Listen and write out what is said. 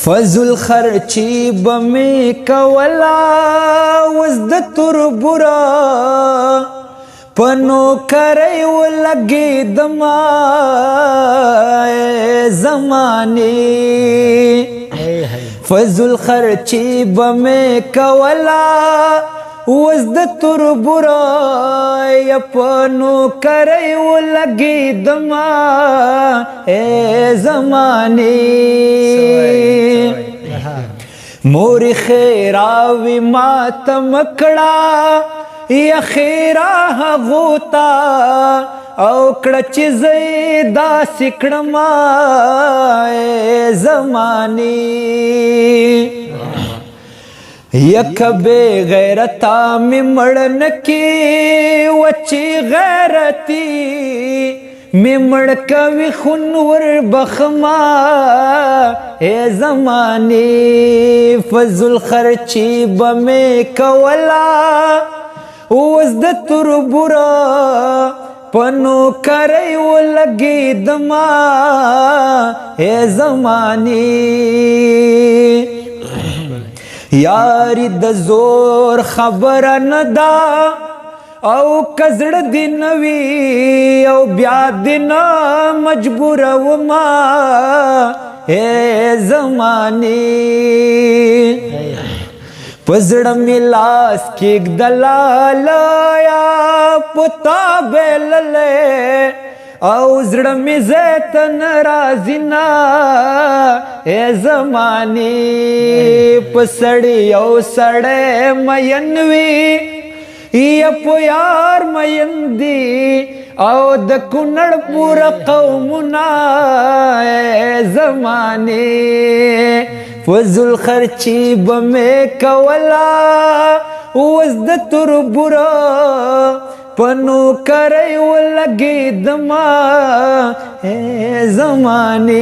فضل خرچی بمی کولا وزد تربورا پنو کری ولگی دمائی زمانی فضل خرچی بمی کولا وزد تربورا پنو کری ولگی دمائی زمانی موری خیراوی ماتم کڑا یا خیرا غوتا او کڑچ زیدہ سکڑما زمانی یک بے غیرتا میں مڑن کی وچی غیرتی میں مڑکوی خنور بخما اے زمانی فضل خرچی بمی کولا وزد تربورا پنو کری ولگی دما اے زمانی یاری د زور خبر ندا او کزړ دی نوی او بیا دینا مجبور وما اے زمانی پزړ ملاس کېګ دلال یا پتا بیللې او زړه می زیتن رازینا اے زمانی پسړی او سړې مینوي یا پو یار مینندی او د کونړ پورا قومنا اے زمانی فضل خرچی بمی کولا وزد تربورا پنو کری ولگی دما اے زمانی